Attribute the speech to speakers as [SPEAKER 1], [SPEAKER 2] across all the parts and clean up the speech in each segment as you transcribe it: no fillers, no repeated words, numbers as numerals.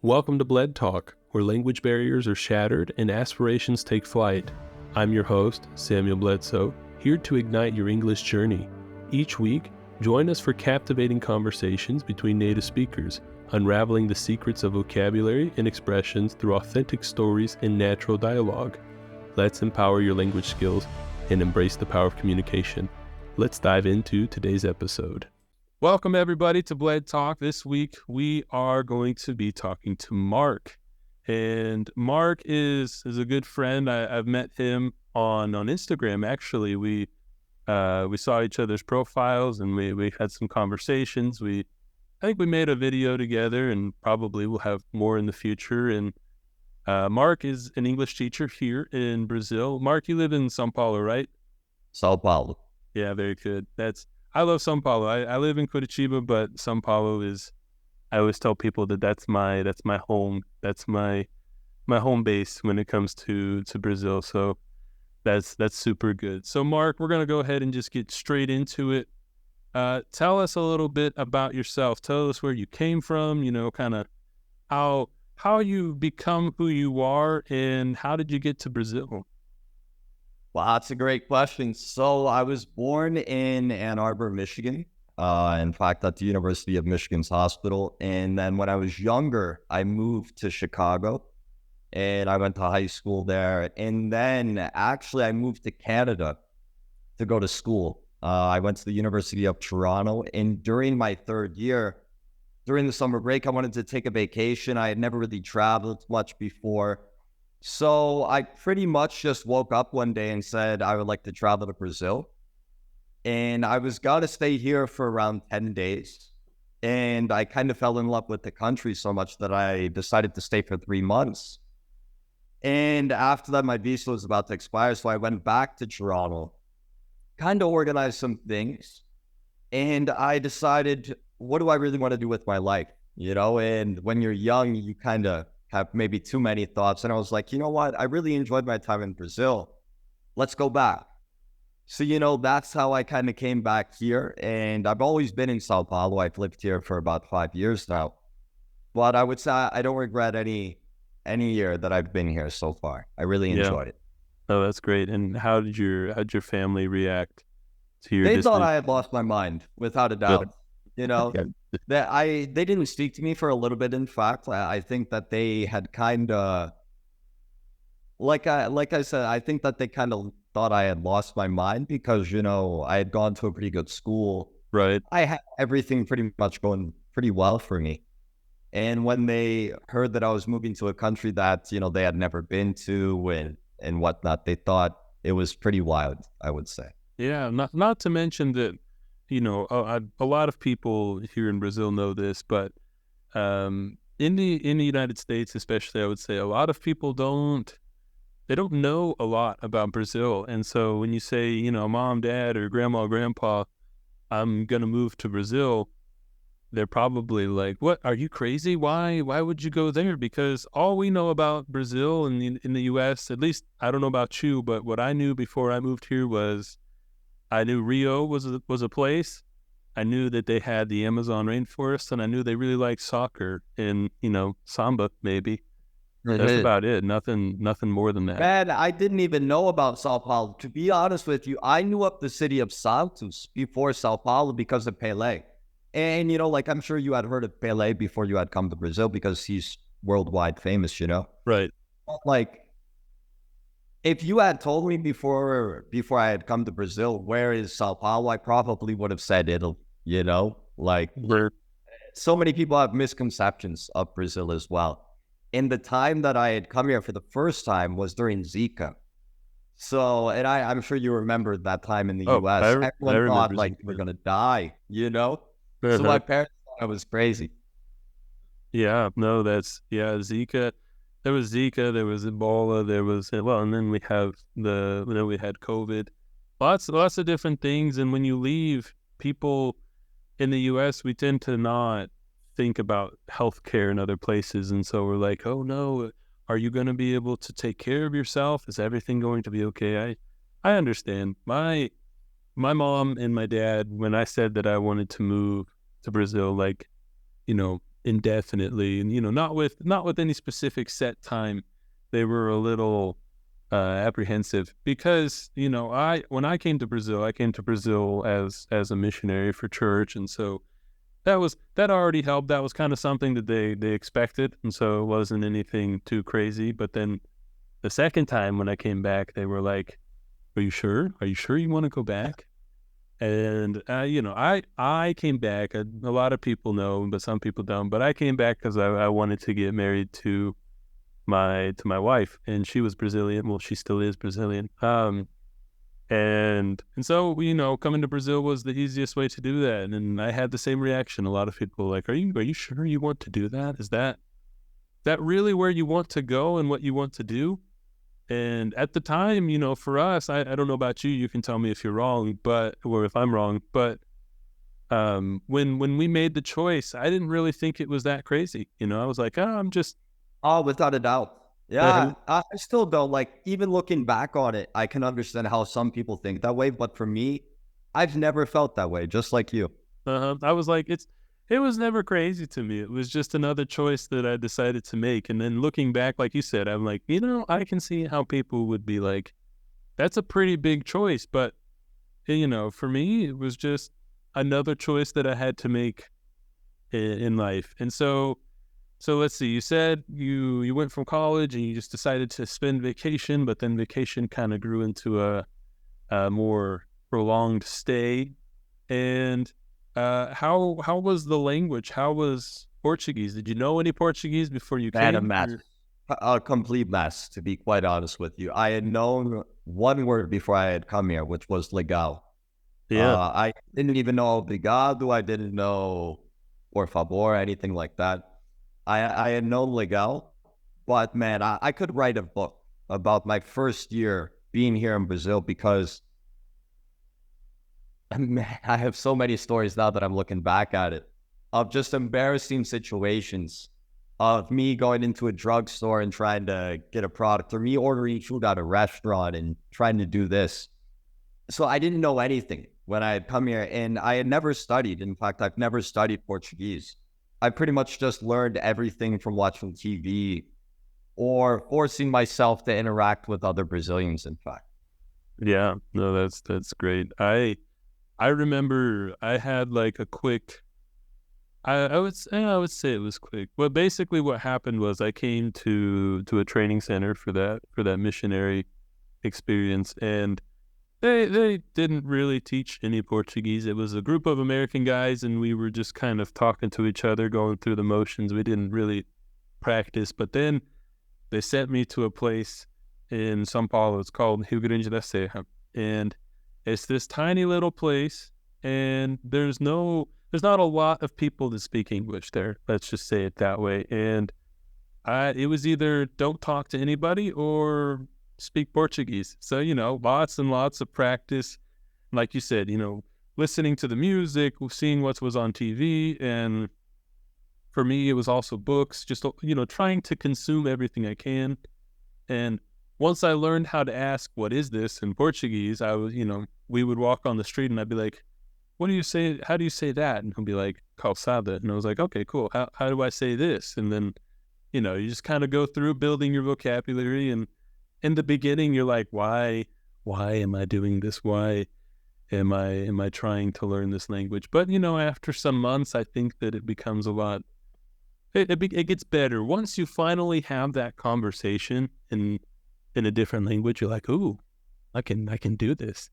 [SPEAKER 1] Welcome to Bled Talk, where language barriers are shattered and aspirations take flight. I'm your host, Samuel Bledsoe, here to ignite your English journey. Each week, join us for captivating conversations between native speakers, unraveling the secrets of vocabulary and expressions through authentic stories and natural dialogue. Let's empower your language skills and embrace the power of communication. Let's dive into today's episode. Welcome everybody to Bled Talk. This week we are going to be talking to Mark. And Mark is a good friend. I've met him on Instagram actually. We saw each other's profiles and we had some conversations. I think we made a video together and probably we'll have more in the future. And Mark is an English teacher here in Brazil. Mark, you live in São Paulo, right?
[SPEAKER 2] São Paulo.
[SPEAKER 1] Yeah, very good. I love São Paulo. I live in Curitiba, but São Paulo is, I always tell people that's my home. That's my home base when it comes to Brazil. So that's super good. So Mark, we're going to go ahead and just get straight into it. Tell us a little bit about yourself. Tell us where you came from, kind of how you become who you are and how did you get to Brazil?
[SPEAKER 2] Well, that's a great question. So I was born in Ann Arbor, Michigan, in fact, at the University of Michigan's hospital. And then when I was younger, I moved to Chicago and I went to high school there. And then actually I moved to Canada to go to school. I went to the University of Toronto. And during my third year, during the summer break, I wanted to take a vacation. I had never really traveled much before. So I pretty much just woke up one day and said I would like to travel to Brazil. And I was going to stay here for around 10 days. And I kind of fell in love with the country so much that I decided to stay for 3 months. And after that, my visa was about to expire. So I went back to Toronto, kind of organized some things. And I decided, what do I really want to do with my life? And when you're young, you kind of have maybe too many thoughts. And I was like, you know what? I really enjoyed my time in Brazil. Let's go back. So, that's how I kind of came back here. And I've always been in Sao Paulo. I've lived here for about 5 years now. But I would say I don't regret any year that I've been here so far. I really enjoyed it.
[SPEAKER 1] Oh, that's great. And how'd your family react to your
[SPEAKER 2] They thought I had lost my mind, without a doubt. They didn't speak to me for a little bit. In fact, I think that they had kind of, like I said, I think that they kind of thought I had lost my mind because, I had gone to a pretty good school.
[SPEAKER 1] Right.
[SPEAKER 2] I had everything pretty much going pretty well for me. And when they heard that I was moving to a country that, they had never been to and whatnot, they thought it was pretty wild, I would say.
[SPEAKER 1] Yeah, not to mention that, a lot of people here in Brazil know this, but in the United States, especially, I would say a lot of people don't know a lot about Brazil. And so when you say, mom, dad, or grandma, grandpa, I'm going to move to Brazil, they're probably like, what, are you crazy? Why would you go there? Because all we know about Brazil in the U.S., at least I don't know about you, but what I knew before I moved here was I knew Rio was a place. I knew that they had the Amazon rainforest, and I knew they really liked soccer and, samba maybe. That's about it. Nothing more than that.
[SPEAKER 2] Man, I didn't even know about Sao Paulo. To be honest with you, I knew of the city of Santos before Sao Paulo because of Pelé. And, I'm sure you had heard of Pelé before you had come to Brazil because he's worldwide famous,
[SPEAKER 1] Right.
[SPEAKER 2] If you had told me before I had come to Brazil, where is Sao Paulo, I probably would have said Italy, So many people have misconceptions of Brazil as well. And the time that I had come here for the first time was during Zika. So, and I'm sure you remember that time in the U.S. Everyone thought we were going to die, So my parents thought I was crazy.
[SPEAKER 1] Yeah, no, Zika. There was Zika, there was Ebola, and then we have we had COVID, lots of different things. And when you leave, people in the U.S., we tend to not think about healthcare in other places. And so we're like, oh no, are you going to be able to take care of yourself? Is everything going to be okay? I understand. My mom and my dad, when I said that I wanted to move to Brazil, indefinitely, and not with any specific set time. They were a little apprehensive because I when I came to Brazil as a missionary for church, and so that already helped. That was kind of something that they expected, and so it wasn't anything too crazy. But then the second time when I came back, they were like, "Are you sure? Are you sure you want to go back?" And I came back. A lot of people know, but some people don't. But I came back because I wanted to get married to my wife, and she was Brazilian. Well, she still is Brazilian. And so coming to Brazil was the easiest way to do that. And I had the same reaction. A lot of people were like, "Are you sure you want to do that? Is that really where you want to go and what you want to do?" And at the time, for us, I don't know about you. You can tell me if you're wrong, or if I'm wrong. But when we made the choice, I didn't really think it was that crazy. I was like, "Oh, I'm just."
[SPEAKER 2] Oh, without a doubt.
[SPEAKER 1] Uh-huh.
[SPEAKER 2] Yeah, I still don't like, even looking back on it, I can understand how some people think that way. But for me, I've never felt that way, just like you.
[SPEAKER 1] I was like, it was never crazy to me. It was just another choice that I decided to make. And then looking back, like you said, I'm like, I can see how people would be like, "That's a pretty big choice." But for me, it was just another choice that I had to make in life. And so let's see. You said you went from college and you just decided to spend vacation, but then vacation kind of grew into a more prolonged stay. And how was the language? How was Portuguese? Did you know any Portuguese before you
[SPEAKER 2] Man, a
[SPEAKER 1] came?
[SPEAKER 2] mess. A complete mess, to be quite honest with you. I had known one word before I had come here, which was legal.
[SPEAKER 1] Yeah,
[SPEAKER 2] I didn't even know obrigado. I didn't know por favor, anything like that. I had known legal, but man, I could write a book about my first year being here in Brazil because man, I have so many stories now that I'm looking back at it of just embarrassing situations of me going into a drugstore and trying to get a product, or me ordering food at a restaurant and trying to do this. So I didn't know anything when I had come here, and I had never studied. In fact, I've never studied Portuguese. I pretty much just learned everything from watching TV or forcing myself to interact with other Brazilians, in fact.
[SPEAKER 1] yeah. No, that's great. I remember I had like a quick. I would say it was quick. But basically, what happened was I came to a training center for that missionary experience, and they didn't really teach any Portuguese. It was a group of American guys, and we were just kind of talking to each other, going through the motions. We didn't really practice. But then they sent me to a place in São Paulo. It's called Rio Grande da Serra, and it's this tiny little place, and there's not a lot of people that speak English there. Let's just say it that way. And it was either don't talk to anybody or speak Portuguese. So, lots and lots of practice. Like you said, listening to the music, seeing what was on TV. And for me, it was also books, just, trying to consume everything I can. And once I learned how to ask, "What is this?" in Portuguese, I was, we would walk on the street and I'd be like, "What do you say? How do you say that?" And he'll be like, "Calçada." And I was like, "Okay, cool. How do I say this?" And then, you just kind of go through building your vocabulary. And in the beginning, you're like, why am I doing this? Why am I trying to learn this language? But, after some months, I think that it becomes a lot, it gets better. Once you finally have that conversation in a different language, you're like, "Ooh, I can do this."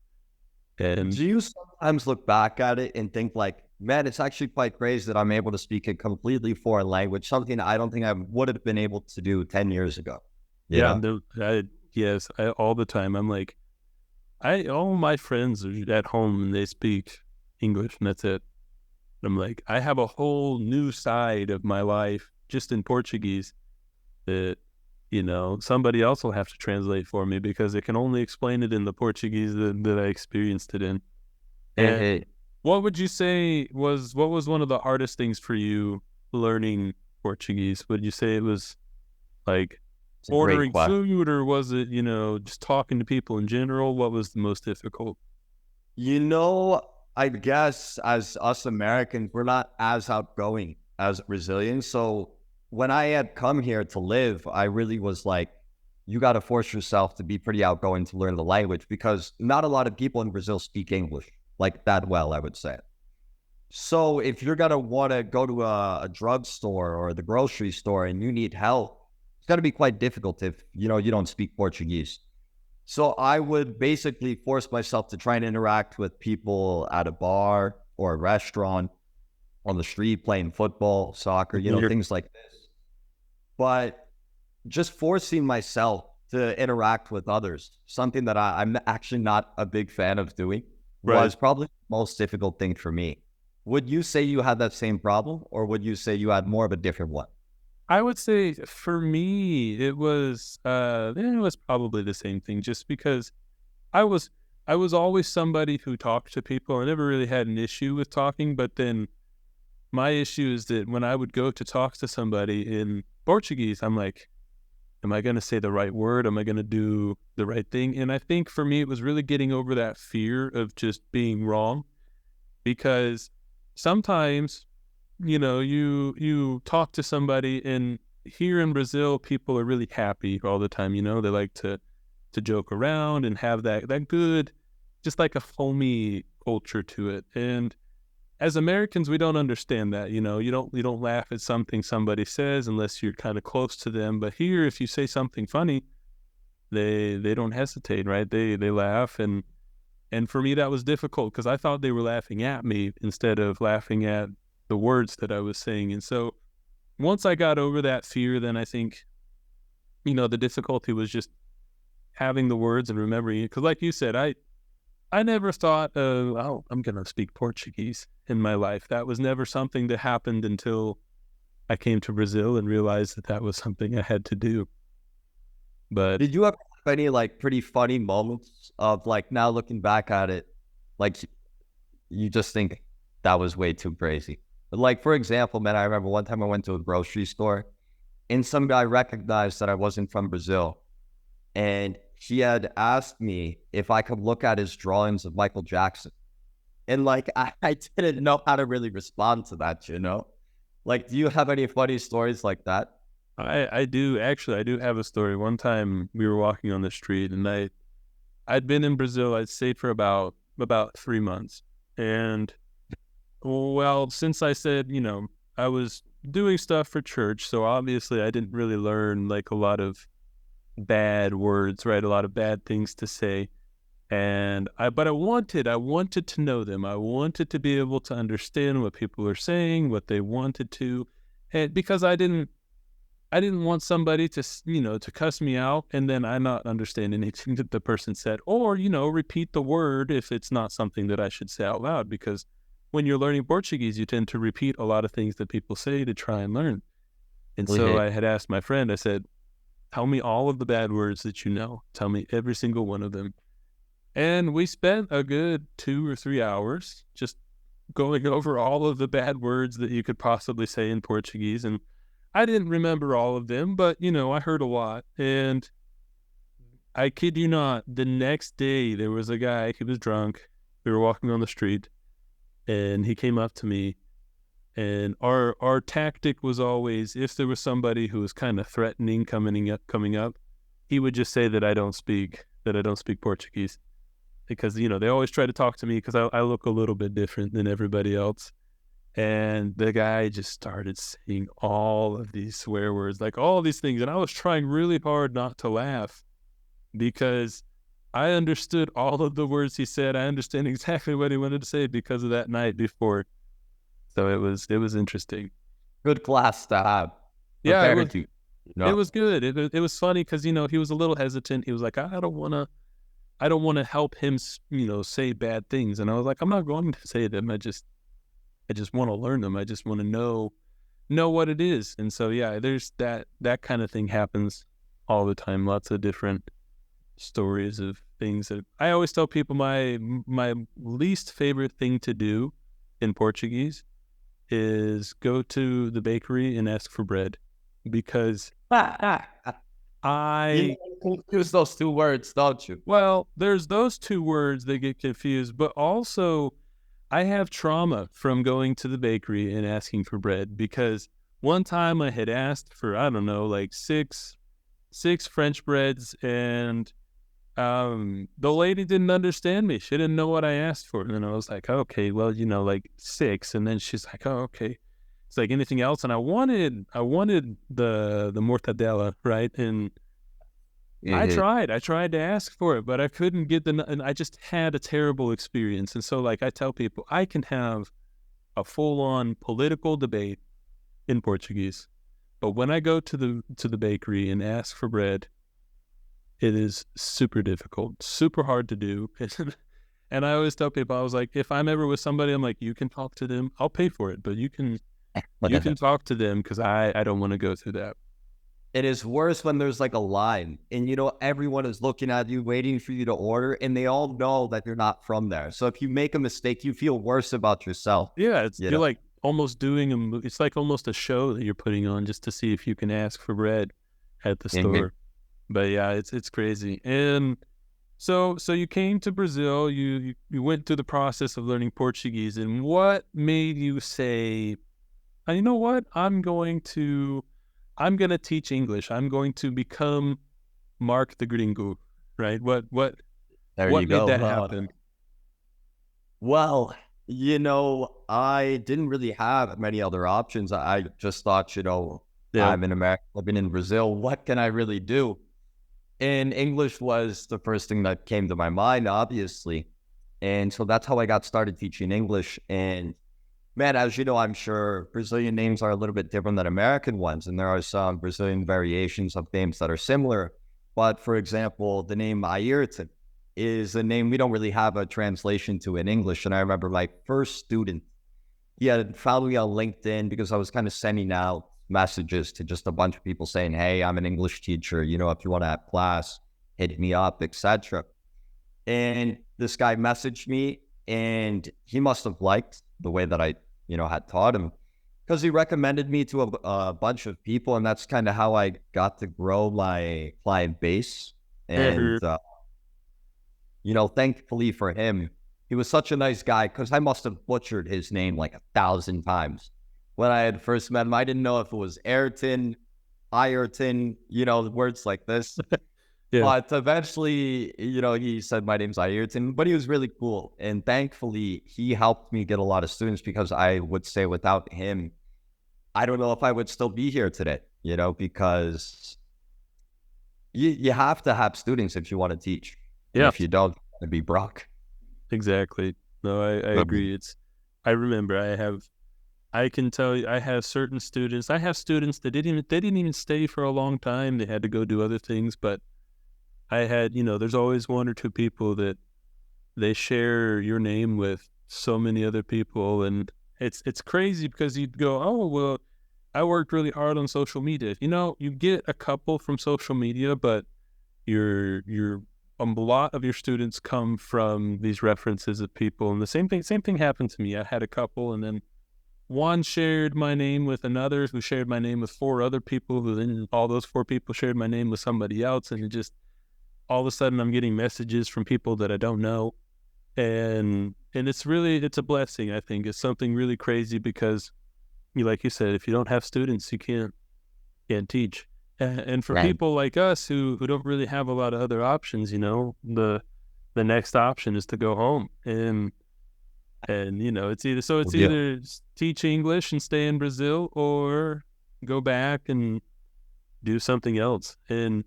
[SPEAKER 1] And
[SPEAKER 2] Do you sometimes look back at it and think like, man, it's actually quite crazy that I'm able to speak a completely foreign language, something I don't think I would have been able to do 10 years ago, you
[SPEAKER 1] yeah,
[SPEAKER 2] know?
[SPEAKER 1] no, yes, all the time. I'm like, all my friends are at home and they speak English and that's it. I'm like, I have a whole new side of my life just in Portuguese that, somebody else will have to translate for me because it can only explain it in the Portuguese that I experienced it in. And
[SPEAKER 2] Hey,
[SPEAKER 1] what was one of the hardest things for you learning Portuguese? Would you say it was like
[SPEAKER 2] it's a great
[SPEAKER 1] ordering
[SPEAKER 2] question.
[SPEAKER 1] food, or was it, just talking to people in general? What was the most difficult?
[SPEAKER 2] You know, I guess as us Americans, we're not as outgoing as a Brazilian. So when I had come here to live, I really was like, you got to force yourself to be pretty outgoing to learn the language, because not a lot of people in Brazil speak English like that well, I would say. So if you're going to want to go to a drugstore or the grocery store and you need help, it's going to be quite difficult if, you don't speak Portuguese. So I would basically force myself to try and interact with people at a bar or a restaurant, on the street, playing football, soccer, things like this. But just forcing myself to interact with others, something that I'm actually not a big fan of doing, was probably the most difficult thing for me. Would you say you had that same problem, or would you say you had more of a different one?
[SPEAKER 1] I would say for me, it was probably the same thing, just because I was I was always somebody who talked to people. I never really had an issue with talking, but then my issue is that when I would go to talk to somebody in Portuguese, I'm like, am I going to say the right word? Am I going to do the right thing? And I think for me, it was really getting over that fear of just being wrong, because sometimes, you talk to somebody, and here in Brazil, people are really happy all the time. They like to joke around and have that good, just like a homey culture to it. And as Americans, we don't understand that. You don't laugh at something somebody says unless you're kind of close to them. But here, if you say something funny, they don't hesitate, right? They laugh, and for me that was difficult, because I thought they were laughing at me instead of laughing at the words that I was saying. And so once I got over that fear, then I think the difficulty was just having the words and remembering it. Because like you said, I never thought, oh, I'm going to speak Portuguese in my life. That was never something that happened until I came to Brazil and realized that that was something I had to do. But
[SPEAKER 2] Did you ever have any like pretty funny moments of like, now looking back at it, like you just think that was way too crazy? Like, for example, man, I remember one time I went to a grocery store and some guy recognized that I wasn't from Brazil. And he had asked me if I could look at his drawings of Michael Jackson. And like, I didn't know how to really respond to that. Like, do you have any funny stories like that?
[SPEAKER 1] I do actually, I do have a story. One time we were walking on the street, and I'd been in Brazil, I'd say for about 3 months. And well, since I said, I was doing stuff for church, so obviously I didn't really learn like a lot of bad words, right? A lot of bad things to say. But I wanted to know them. I wanted to be able to understand what people are saying, what they wanted to, and because I didn't want somebody to cuss me out and then I not understand anything that the person said, or, repeat the word if it's not something that I should say out loud, because when you're learning Portuguese, you tend to repeat a lot of things that people say to try and learn. And
[SPEAKER 2] We
[SPEAKER 1] so
[SPEAKER 2] hate.
[SPEAKER 1] I had asked my friend, I said, tell me all of the bad words that you know. Tell me every single one of them. And we spent a good 2 or 3 hours just going over all of the bad words that you could possibly say in Portuguese. And I didn't remember all of them, but, I heard a lot. And I kid you not, the next day there was a guy, he was drunk. We were walking on the street, and he came up to me. And our tactic was always, if there was somebody who was kind of threatening coming up, he would just say that I don't speak Portuguese. Because, they always try to talk to me because I look a little bit different than everybody else. And the guy just started saying all of these swear words, like all these things. And I was trying really hard not to laugh, because I understood all of the words he said. I understand exactly what he wanted to say because of that night before. So it was interesting.
[SPEAKER 2] Good class to have
[SPEAKER 1] Yeah, it was
[SPEAKER 2] prepared you.
[SPEAKER 1] it
[SPEAKER 2] No,
[SPEAKER 1] was good. It was funny because, he was a little hesitant. He was like, I don't want to help him, say bad things. And I was like, I'm not going to say them. I just want to learn them. I just want to know what it is. And so, yeah, there's that kind of thing happens all the time. Lots of different stories of things that I always tell people. My least favorite thing to do in Portuguese is go to the bakery and ask for bread, because I
[SPEAKER 2] you use those two words, don't you?
[SPEAKER 1] well, there's those two words that get confused, but also I have trauma from going to the bakery and asking for bread because one time I had asked for, I don't know, like six French breads, and the lady didn't understand me. She didn't know what I asked for. And then I was like, okay, well, like six. And then she's like, oh, okay. It's like, anything else? And I wanted the mortadella, right? And I
[SPEAKER 2] Mhm.
[SPEAKER 1] tried to ask for it, but I couldn't get and I just had a terrible experience. And so, like, I tell people, I can have a full-on political debate in Portuguese, but when I go to the bakery and ask for bread, it is super difficult, super hard to do. And I always tell people, I was like, if I'm ever with somebody, I'm like, you can talk to them. I'll pay for it, but you can talk to them because I don't want to go through that.
[SPEAKER 2] It is worse when there's like a line and everyone is looking at you, waiting for you to order, and they all know that you're not from there. So if you make a mistake, you feel worse about yourself,
[SPEAKER 1] Yeah,
[SPEAKER 2] you
[SPEAKER 1] you're
[SPEAKER 2] know?
[SPEAKER 1] like almost doing it's like almost a show that you're putting on just to see if you can ask for bread at the
[SPEAKER 2] Mhm.
[SPEAKER 1] store. But yeah, it's crazy. And so you came to Brazil, you went through the process of learning Portuguese, and what made you say, you know what? I'm gonna teach English. I'm going to become Mark the Gringo, right?
[SPEAKER 2] There
[SPEAKER 1] What
[SPEAKER 2] you
[SPEAKER 1] made
[SPEAKER 2] go.
[SPEAKER 1] that happen?
[SPEAKER 2] Well, I didn't really have many other options. I just thought,
[SPEAKER 1] Yeah.
[SPEAKER 2] I'm in America, living in Brazil. What can I really do? And English was the first thing that came to my mind, obviously. And so that's how I got started teaching English. And man, as you know, I'm sure Brazilian names are a little bit different than American ones. And there are some Brazilian variations of names that are similar. But for example, the name Ayrton is a name we don't really have a translation to in English. And I remember my first student, he had found me on LinkedIn because I was kind of sending out messages to just a bunch of people saying, hey, I'm an English teacher. If you want to have class, hit me up, etc. And this guy messaged me, and he must have liked the way that I, had taught him, because he recommended me to a bunch of people. And that's kind of how I got to grow my client base. And,
[SPEAKER 1] Mhm.
[SPEAKER 2] thankfully for him, he was such a nice guy, because I must have butchered his name like 1,000 times. When I had first met him, I didn't know if it was Ayrton, Ireton, words like this.
[SPEAKER 1] Yeah.
[SPEAKER 2] But eventually, he said my name's Ayrton, but he was really cool. And thankfully, he helped me get a lot of students, because I would say without him, I don't know if I would still be here today, because you have to have students if you want to teach. And
[SPEAKER 1] Yeah,
[SPEAKER 2] if you don't, it'd be Brock.
[SPEAKER 1] exactly. No, I
[SPEAKER 2] Mhm.
[SPEAKER 1] agree. I remember I can tell you, I have certain students. I have students that they didn't even stay for a long time. They had to go do other things, but I had, there's always one or two people that they share your name with so many other people, and it's crazy because you'd go, oh well, I worked really hard on social media. You get a couple from social media, but your a lot of your students come from these references of people, and the same thing happened to me. I had a couple, and then one shared my name with another, who shared my name with four other people, who then all those four people shared my name with somebody else, and it just all of a sudden I'm getting messages from people that I don't know, and it's a blessing. I think it's something really crazy because like you said, if you don't have students, you can't teach. And for
[SPEAKER 2] Right.
[SPEAKER 1] people like us who don't really have a lot of other options, the next option is to go home, and it's
[SPEAKER 2] Good deal.
[SPEAKER 1] either teach English and stay in Brazil, or go back and do something else. And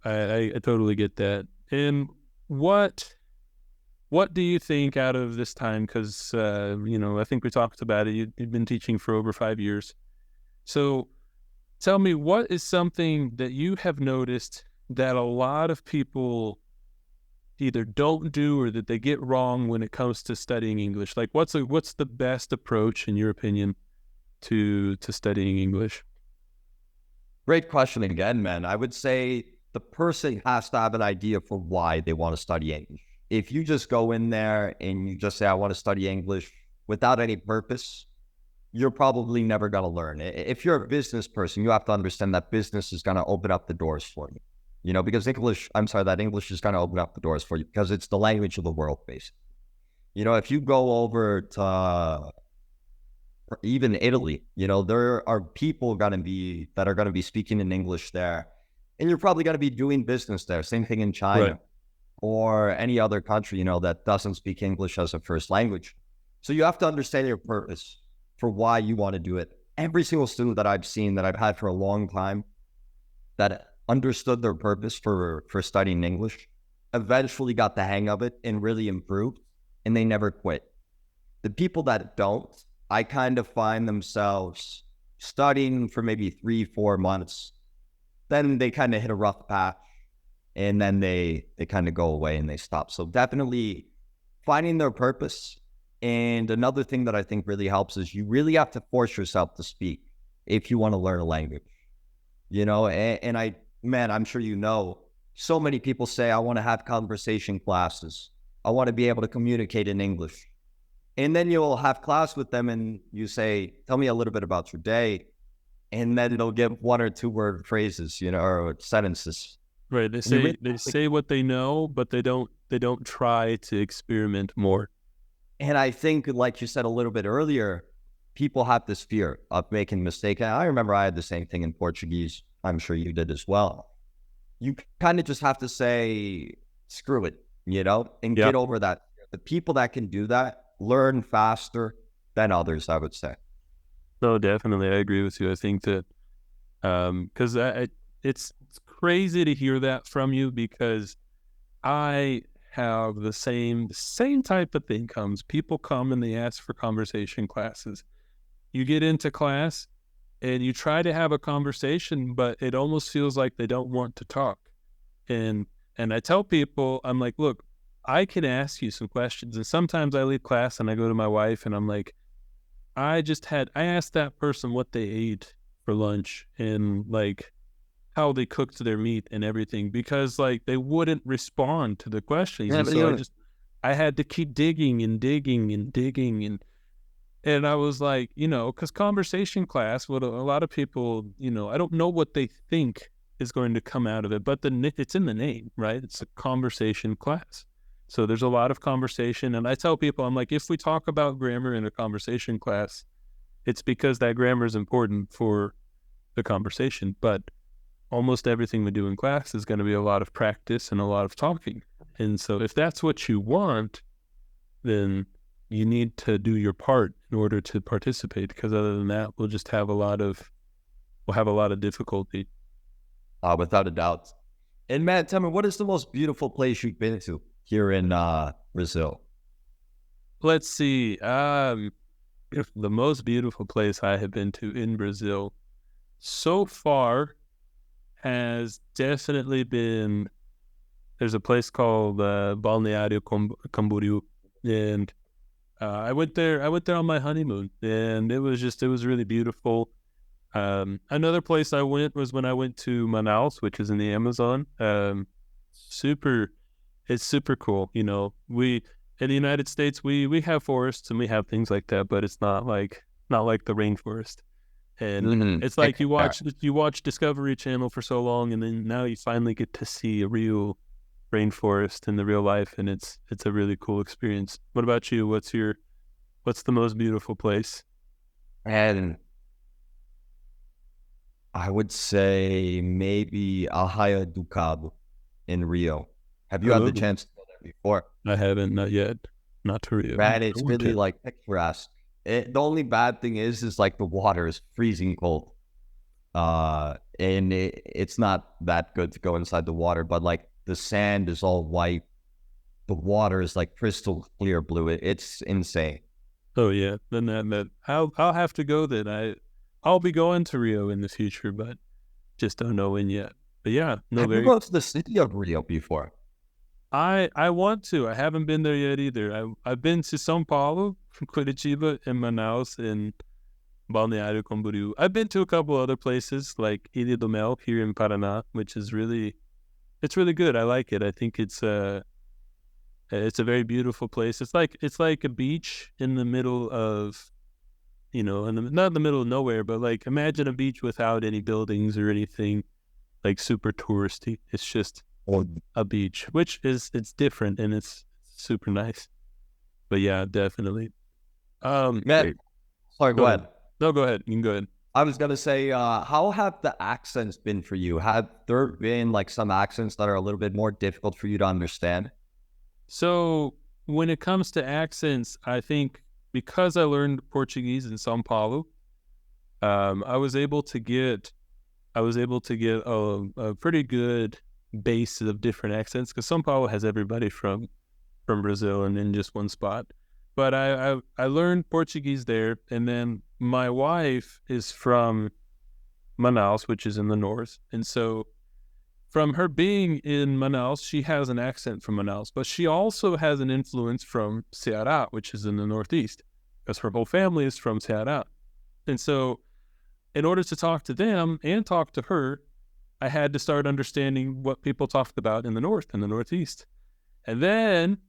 [SPEAKER 1] I totally get that. And what what do you think out of this time? Because I think we talked about it. You've been teaching for over 5 years. So tell me, what is something that you have noticed that a lot of people either don't do or that they get wrong when it comes to studying English? Like, what's the best approach, in your opinion, to studying English?
[SPEAKER 2] Great question again, man. I would say the person has to have an idea for why they want to study English. If you just go in there and you just say, I want to study English without any purpose, you're probably never going to learn. If you're a business person, you have to understand that business is going to open up the doors for you. Because that English is going to open up the doors for you, because it's the language of the world, basically. You know, if you go over to even Italy, you know, there are people that are gonna be speaking in English there, and you're probably gonna be doing business there. Same thing in
[SPEAKER 1] Right.
[SPEAKER 2] China or any other country, you know, that doesn't speak English as a first language. So you have to understand your purpose for why you want to do it. Every single student that I've seen that I've had for a long time that understood their purpose for studying English eventually got the hang of it and really improved, and they never quit. The people that don't, I kind of find themselves studying for maybe 3, 4 months. Then they kind of hit a rough patch, and then they kind of go away and they stop. So definitely finding their purpose. And another thing that I think really helps is you really have to force yourself to speak if you want to learn a language. You know, and man, I'm sure you know, so many people say, I want to have conversation classes. I want to be able to communicate in English. And then you'll have class with them and you say, tell me a little bit about your day. And then they'll give 1 or 2 word phrases, you know, or sentences.
[SPEAKER 1] Right.
[SPEAKER 2] And you really
[SPEAKER 1] They
[SPEAKER 2] have to,
[SPEAKER 1] say what they know, but they don't try to experiment more.
[SPEAKER 2] and I think, like you said a little bit earlier, people have this fear of making mistakes. And I remember I had the same thing in Portuguese. I'm sure you did as well. You kind of just have to say, screw it, you know, and
[SPEAKER 1] Yeah.
[SPEAKER 2] get over that. The people that can do that learn faster than others, I would say.
[SPEAKER 1] No, definitely. I agree with you. I think that because it's crazy to hear that from you because I have the same type of thing comes. People come and they ask for conversation classes. You get into class and you try to have a conversation, but it almost feels like they don't want to talk. And I tell people, I'm like, look, I can ask you some questions. And sometimes I leave class and I go to my wife and I'm like, I asked that person what they ate for lunch and like how they cooked their meat and everything because like they wouldn't respond to the questions.
[SPEAKER 2] Yeah,
[SPEAKER 1] And
[SPEAKER 2] but
[SPEAKER 1] so
[SPEAKER 2] you know,
[SPEAKER 1] I had to keep digging and digging and digging. And I was like, because conversation class, what a lot of people, I don't know what they think is going to come out of it, but it's in the name, right? It's a conversation class. So there's a lot of conversation. And I tell people, I'm like, if we talk about grammar in a conversation class, it's because that grammar is important for the conversation. But almost everything we do in class is going to be a lot of practice and a lot of talking. And so if that's what you want, then you need to do your part in order to participate, because other than that, we'll have a lot of difficulty.
[SPEAKER 2] without a doubt. And Matt, tell me, what is the most beautiful place you've been to here in Brazil?
[SPEAKER 1] Let's see. The most beautiful place I have been to in Brazil so far has definitely been, there's a place called Balneário Camboriú, and I went there on my honeymoon, and it was really beautiful. Another place I went was when I went to Manaus, which is in the Amazon. Super, it's super cool. We in the United States we have forests and we have things like that, but it's not like the rainforest. And
[SPEAKER 2] Mhm.
[SPEAKER 1] it's like you watch Discovery Channel for so long, and then now you finally get to see a real rainforest in the real life, and it's a really cool experience. What about you? What's the most beautiful place?
[SPEAKER 2] And I would say maybe Arraia do Cabo in Rio. Have you had the
[SPEAKER 1] Hello.
[SPEAKER 2] chance to go there before?
[SPEAKER 1] I haven't, not yet. Not to Rio.
[SPEAKER 2] Man,
[SPEAKER 1] I
[SPEAKER 2] it's
[SPEAKER 1] want
[SPEAKER 2] really
[SPEAKER 1] to.
[SPEAKER 2] like picturesque. The only bad thing is like the water is freezing cold. And it's not that good to go inside the water, but like the sand is all white. The water is like crystal clear blue. It's insane.
[SPEAKER 1] Oh yeah. Then that I'll have to go then. I'll be going to Rio in the future, but just don't know when yet. But yeah, no,
[SPEAKER 2] Have you
[SPEAKER 1] very.
[SPEAKER 2] gone to the city of Rio before?
[SPEAKER 1] I want to. I haven't been there yet either. I've been to São Paulo, Curitiba, and Manaus, and Balneário Camboriú. I've been to a couple other places like Ilha do Mel here in Paraná, which is it's really good. I like it. I think it's a very beautiful place. It's like a beach in the middle of, not in the middle of nowhere, but like imagine a beach without any buildings or anything like super touristy. It's just
[SPEAKER 2] Or
[SPEAKER 1] a beach, which is it's different and it's super nice. yeah, definitely.
[SPEAKER 2] Man, sorry,
[SPEAKER 1] Go
[SPEAKER 2] go
[SPEAKER 1] ahead.
[SPEAKER 2] ahead.
[SPEAKER 1] No, go ahead. You can go ahead.
[SPEAKER 2] I was gonna say, how have the accents been for you? Have there been like some accents that are a little bit more difficult for you to understand?
[SPEAKER 1] So when it comes to accents, I think because I learned Portuguese in São Paulo, I was able to get a pretty good base of different accents because São Paulo has everybody from Brazil and in just one spot. But I learned Portuguese there, and then my wife is from Manaus, which is in the north, and so from her being in Manaus, she has an accent from Manaus, but she also has an influence from Ceará, which is in the northeast, because her whole family is from Ceará. And so, in order to talk to them and talk to her, I had to start understanding what people talked about in the north and the northeast. And then,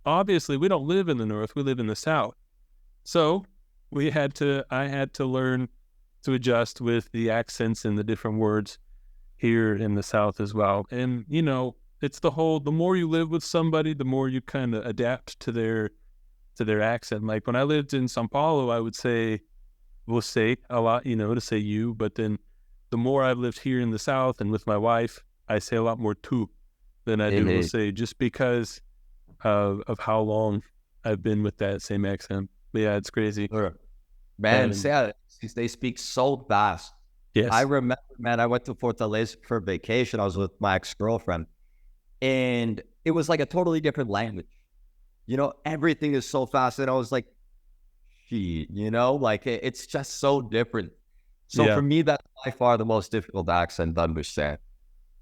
[SPEAKER 1] obviously, we don't live in the north; we live in the south. So I had to learn to adjust with the accents and the different words here in the South as well. And, it's the more you live with somebody, the more you kind of adapt to their accent. Like when I lived in Sao Paulo, I would say você a lot, to say you, but then the more I've lived here in the South and with my wife, I say a lot more tu than I do
[SPEAKER 2] Indeed.
[SPEAKER 1] você just because of how long I've been with that same accent. But yeah, it's crazy.
[SPEAKER 2] Sure. Man,
[SPEAKER 1] And
[SPEAKER 2] say they speak so fast. I
[SPEAKER 1] yes,
[SPEAKER 2] remember, man, I went to Fortaleza for vacation. I was with my ex-girlfriend, and it was like a totally different language. Everything is so fast. And I was like, gee, like it's just so different. So
[SPEAKER 1] yeah.
[SPEAKER 2] for me, that's by far the most difficult accent to understand.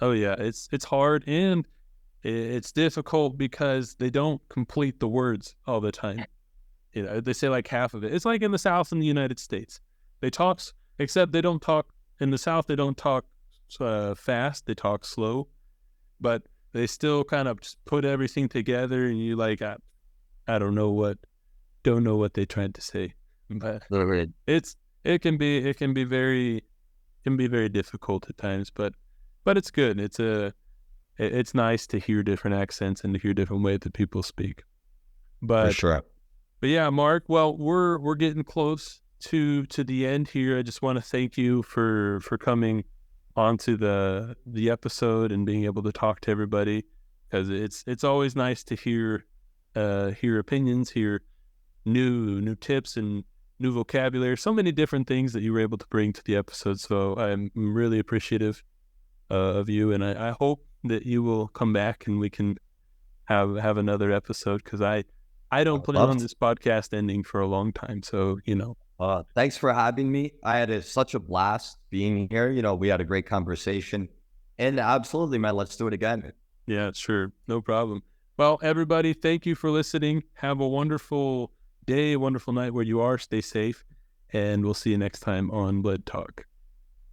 [SPEAKER 1] Oh yeah, it's hard and it's difficult because they don't complete the words all the time. They say like half of it. It's like in the South in the United States. They talk, except they don't talk in the South. They don't talk fast. They talk slow, but they still kind of just put everything together, and you like, I don't know what they tried to say, but
[SPEAKER 2] Literally.
[SPEAKER 1] it's it can be very difficult at times, but it's good. It's nice to hear different accents and to hear different ways that people speak.
[SPEAKER 2] For
[SPEAKER 1] But
[SPEAKER 2] sure.
[SPEAKER 1] But yeah, Mark, well, we're getting close to the end here. I just want to thank you for coming onto the episode and being able to talk to everybody because it's always nice to hear opinions, hear new tips and new vocabulary, so many different things that you were able to bring to the episode. So I'm really appreciative of you, and I hope that you will come back and we can have another episode because I don't
[SPEAKER 2] I
[SPEAKER 1] plan on
[SPEAKER 2] loved.
[SPEAKER 1] this podcast ending for a long time. So,
[SPEAKER 2] Thanks for having me. I had such a blast being here. We had a great conversation, and absolutely, man, let's do it again.
[SPEAKER 1] yeah, sure. No problem. Well, everybody, thank you for listening. Have a wonderful day, a wonderful night where you are. Stay safe. And we'll see you next time on Blood Talk.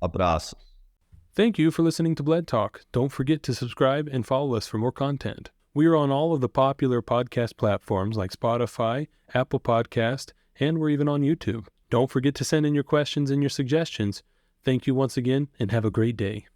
[SPEAKER 2] Abraço.
[SPEAKER 1] Thank you for listening to Blood Talk. Don't forget to subscribe and follow us for more content. We are on all of the popular podcast platforms like Spotify, Apple Podcast, and we're even on YouTube. Don't forget to send in your questions and your suggestions. Thank you once again, and have a great day.